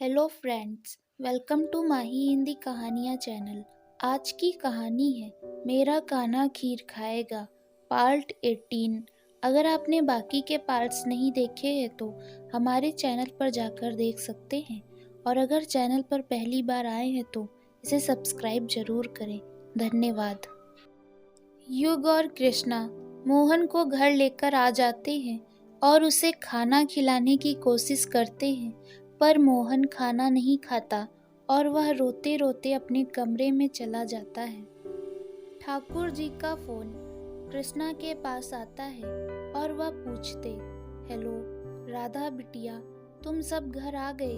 Hello friends, welcome to माही हिंदी कहानियाँ channel. आज की कहानी है मेरा कान्हा खीर खाएगा पार्ट 18। अगर आपने बाकी के पार्ट्स नहीं देखे हैं तो हमारे चैनल पर जाकर देख सकते हैं, और अगर चैनल पर पहली बार आए हैं तो इसे सब्सक्राइब जरूर करें। धन्यवाद। युग और कृष्णा मोहन को घर लेकर आ जाते हैं और उसे खाना खिलाने की कोशिश करते हैं, पर मोहन खाना नहीं खाता और वह रोते रोते अपने कमरे में चला जाता है। ठाकुर जी का फोन कृष्णा के पास आता है और वह पूछते, हेलो राधा बिटिया, तुम सब घर आ गए,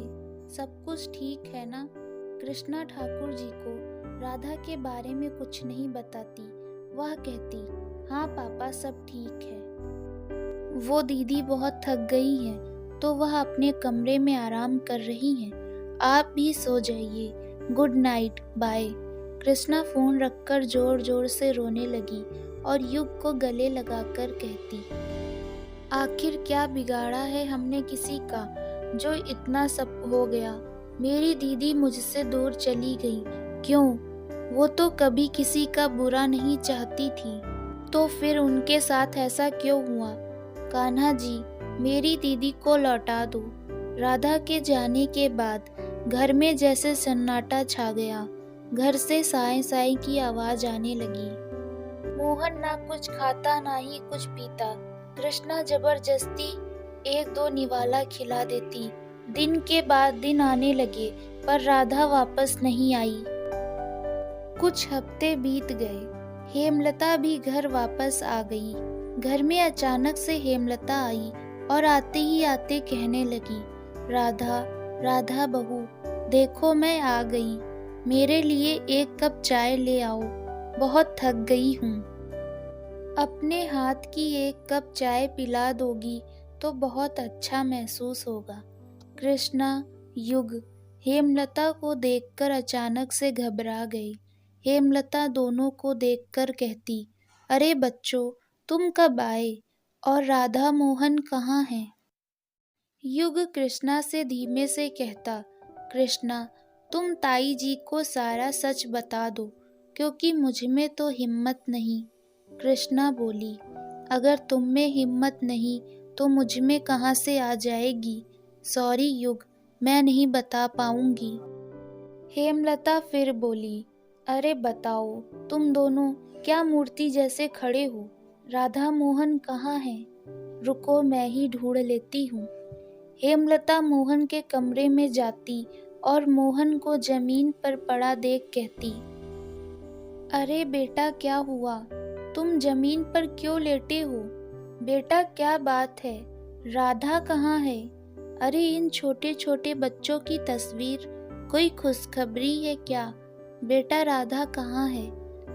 सब कुछ ठीक है ना? कृष्णा ठाकुर जी को राधा के बारे में कुछ नहीं बताती। वह कहती, हाँ पापा, सब ठीक है। वो दीदी बहुत थक गई है तो वह अपने कमरे में आराम कर रही हैं। आप भी सो जाइए, good night, bye. Krishna phone रखकर जोर जोर से रोने लगी और युग को गले लगाकर कहती, आखिर क्या बिगाड़ा है हमने किसी का जो इतना सब हो गया? मेरी दीदी मुझसे दूर चली गई, क्यों? वो तो कभी किसी का बुरा नहीं चाहती थी, तो फिर उनके साथ ऐसा क्यों हुआ? कान्हा जी, मेरी दीदी को लौटा दो। राधा के जाने के बाद घर में जैसे सन्नाटा छा गया। घर से साए साए की आवाज आने लगी। मोहन ना कुछ खाता ना ही कुछ पीता। कृष्णा जबरदस्ती एक दो निवाला खिला देती। दिन के बाद दिन आने लगे पर राधा वापस नहीं आई। कुछ हफ्ते बीत गए। हेमलता भी घर वापस आ गई। घर में अचानक से हेमलता आई और आते ही आते कहने लगी, राधा, राधा बहू, देखो मैं आ गई, मेरे लिए एक कप चाय ले आओ, बहुत थक गई हूँ। अपने हाथ की एक कप चाय पिला दोगी तो बहुत अच्छा महसूस होगा। कृष्णा, युग हेमलता को देखकर अचानक से घबरा गई। हेमलता दोनों को देखकर कहती, अरे बच्चों, तुम कब आए और राधा मोहन कहाँ हैं? युग कृष्णा से धीमे से कहता, कृष्णा, तुम ताई जी को सारा सच बता दो, क्योंकि मुझ में तो हिम्मत नहीं। कृष्णा बोली, अगर तुम में हिम्मत नहीं तो मुझ में कहाँ से आ जाएगी? सॉरी युग, मैं नहीं बता पाऊंगी। हेमलता फिर बोली, अरे बताओ, तुम दोनों क्या मूर्ति जैसे खड़े हो? राधा मोहन कहाँ हैं? रुको, मैं ही ढूंढ लेती हूँ। हेमलता मोहन के कमरे में जाती और मोहन को जमीन पर पड़ा देख कहती, अरे बेटा, क्या हुआ? तुम जमीन पर क्यों लेटे हो? बेटा, क्या बात है? राधा कहाँ है? अरे इन छोटे छोटे बच्चों की तस्वीर, कोई खुशखबरी है क्या? बेटा, राधा कहाँ है?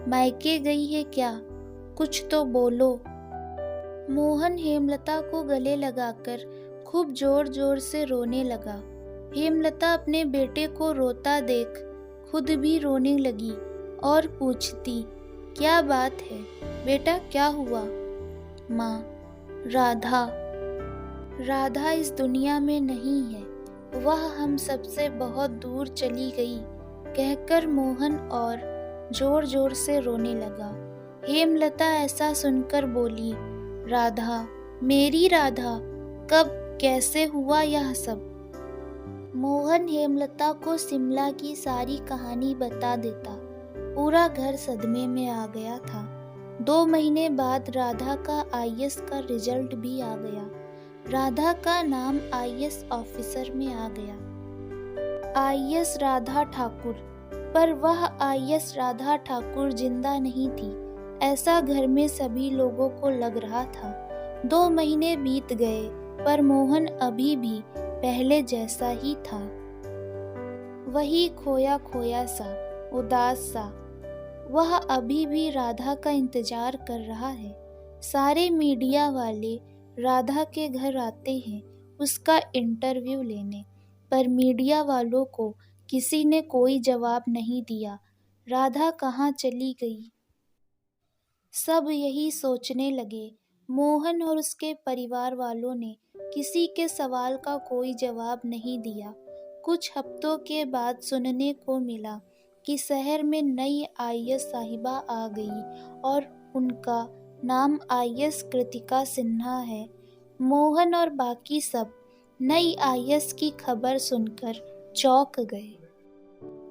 मायके गई है क्या? कुछ तो बोलो। मोहन हेमलता को गले लगाकर खूब जोर जोर से रोने लगा। हेमलता अपने बेटे को रोता देख खुद भी रोने लगी और पूछती, क्या बात है बेटा, क्या हुआ? माँ, राधा, राधा इस दुनिया में नहीं है, वह हम सबसे बहुत दूर चली गई, कहकर मोहन और जोर जोर से रोने लगा। हेमलता ऐसा सुनकर बोली, राधा, मेरी राधा, कब कैसे हुआ यह सब? मोहन हेमलता को शिमला की सारी कहानी बता देता। पूरा घर सदमे में आ गया था। 2 महीने बाद राधा का आईएएस का रिजल्ट भी आ गया। राधा का नाम आईएएस ऑफिसर में आ गया। आईएएस राधा ठाकुर, पर वह आईएएस राधा ठाकुर जिंदा नहीं थी, ऐसा घर में सभी लोगों को लग रहा था। 2 महीने बीत गए पर मोहन अभी भी पहले जैसा ही था, वही खोया खोया सा, उदास सा। वह अभी भी राधा का इंतजार कर रहा है। सारे मीडिया वाले राधा के घर आते हैं उसका इंटरव्यू लेने, पर मीडिया वालों को किसी ने कोई जवाब नहीं दिया। राधा कहाँ चली गई? सब यही सोचने लगे। मोहन और उसके परिवार वालों ने किसी के सवाल का कोई जवाब नहीं दिया। कुछ हफ्तों के बाद सुनने को मिला कि शहर में नई आईएएस साहिबा आ गई और उनका नाम आईएएस कृतिका सिन्हा है। मोहन और बाकी सब नई आईएएस की खबर सुनकर चौंक गए।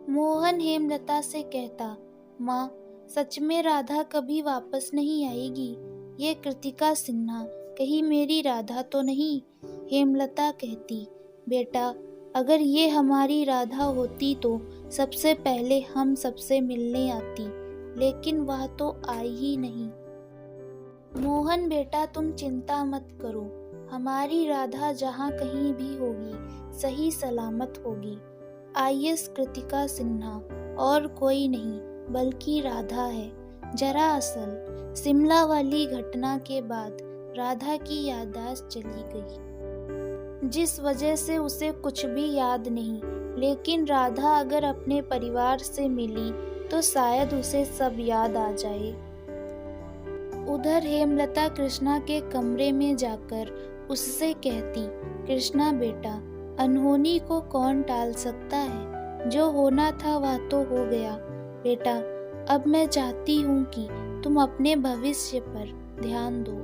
मोहन हेमलता से कहता, माँ, सच में राधा कभी वापस नहीं आएगी? ये कृतिका सिन्हा कहीं मेरी राधा तो नहीं? हेमलता कहती, बेटा, अगर ये हमारी राधा होती तो सबसे पहले हम सबसे मिलने आती, लेकिन वह तो आई ही नहीं। मोहन बेटा, तुम चिंता मत करो, हमारी राधा जहाँ कहीं भी होगी सही सलामत होगी। आईएएस कृतिका सिन्हा और कोई नहीं बल्कि राधा है। दरअसल शिमला वाली घटना के बाद राधा की याददाश्त चली गई, जिस वजह से उसे कुछ भी याद नहीं। लेकिन राधा अगर अपने परिवार से मिली तो शायद उसे सब याद आ जाए। उधर हेमलता कृष्णा के कमरे में जाकर उससे कहती, कृष्णा बेटा, अनहोनी को कौन टाल सकता है? जो होना था वह तो हो गया। बेटा, अब मैं चाहती हूँ कि तुम अपने भविष्य पर ध्यान दो।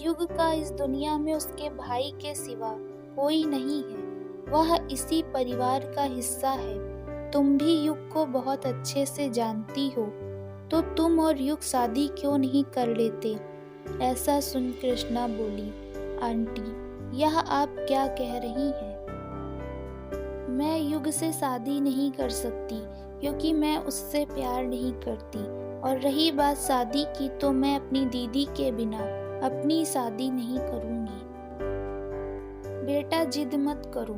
युग का इस दुनिया में उसके भाई के सिवा कोई नहीं है, वह इसी परिवार का हिस्सा है। तुम भी युग को बहुत अच्छे से जानती हो, तो तुम और युग शादी क्यों नहीं कर लेते? ऐसा सुन कृष्णा बोली, आंटी, यह आप क्या कह रही हैं? मैं युग से शादी नहीं कर सकती क्योंकि मैं उससे प्यार नहीं करती, और रही बात शादी की तो मैं अपनी दीदी के बिना अपनी शादी नहीं करूंगी। बेटा, जिद मत करो,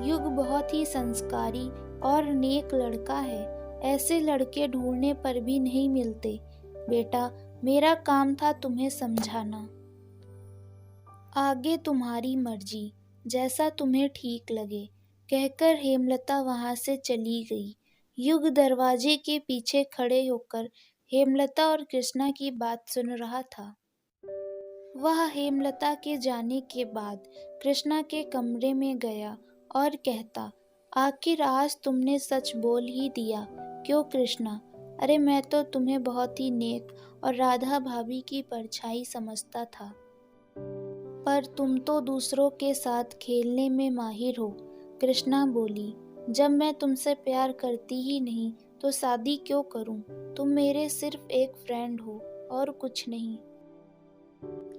युग बहुत ही संस्कारी और नेक लड़का है, ऐसे लड़के ढूंढने पर भी नहीं मिलते। बेटा, मेरा काम था तुम्हें समझाना, आगे तुम्हारी मर्जी, जैसा तुम्हें ठीक लगे। कहकर हेमलता वहां से चली गई। युग दरवाजे के पीछे खड़े होकर हेमलता और कृष्णा की बात सुन रहा था। वह हेमलता के जाने के बाद कृष्णा के कमरे में गया और कहता, आखिर आज तुमने सच बोल ही दिया। क्यों कृष्णा? अरे मैं तो तुम्हें बहुत ही नेक और राधा भाभी की परछाई समझता था, पर तुम तो दूसरों के साथ खेलने में माहिर हो। कृष्णा बोली, जब मैं तुमसे प्यार करती ही नहीं तो शादी क्यों करूं? तुम मेरे सिर्फ एक फ्रेंड हो और कुछ नहीं।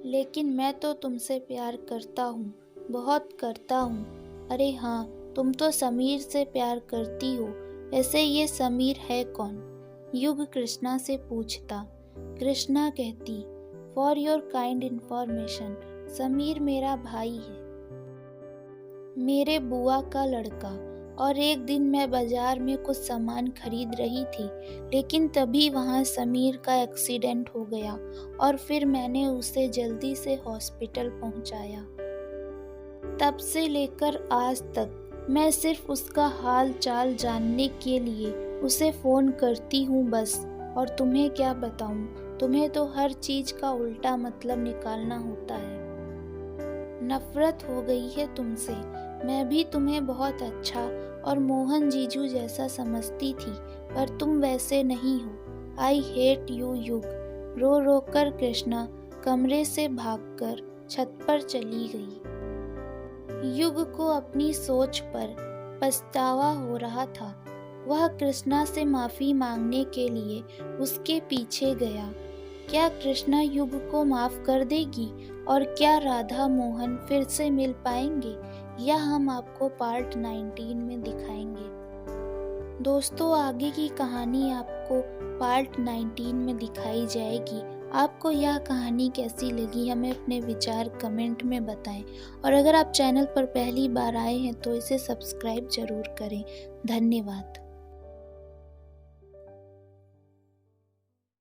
लेकिन मैं तो तुमसे प्यार करता हूँ, बहुत करता हूँ। अरे हाँ, तुम तो समीर से प्यार करती हो। ऐसे ये समीर है कौन? युग कृष्णा से पूछता। कृष्णा कहती, for your kind information, Sameer मेरा भाई है, मेरे बुआ का लड़का। और एक दिन मैं बाजार में कुछ सामान खरीद रही थी, लेकिन तभी वहाँ समीर का एक्सीडेंट हो गया और फिर मैंने उसे जल्दी से हॉस्पिटल पहुँचाया। तब से लेकर आज तक मैं सिर्फ उसका हाल चाल जानने के लिए उसे फ़ोन करती हूँ बस। और तुम्हें क्या बताऊँ, तुम्हें तो हर चीज़ का उल्टा मतलब निकालना होता है। नफरत हो गई है तुमसे। मैं भी तुम्हें बहुत अच्छा और मोहन जीजू जैसा समझती थी, पर तुम वैसे नहीं हो। आई हेट यू युग। रो रो कर कृष्णा कमरे से भागकर छत पर चली गई। युग को अपनी सोच पर पछतावा हो रहा था। वह कृष्णा से माफी मांगने के लिए उसके पीछे गया। क्या कृष्णा युग को माफ कर देगी और क्या राधा मोहन फिर से मिल पाएंगे? यह हम आपको पार्ट 19 में दिखाएंगे। दोस्तों, आगे की कहानी आपको पार्ट 19 में दिखाई जाएगी। आपको यह कहानी कैसी लगी हमें अपने विचार कमेंट में बताएं, और अगर आप चैनल पर पहली बार आए हैं तो इसे सब्सक्राइब जरूर करें। धन्यवाद।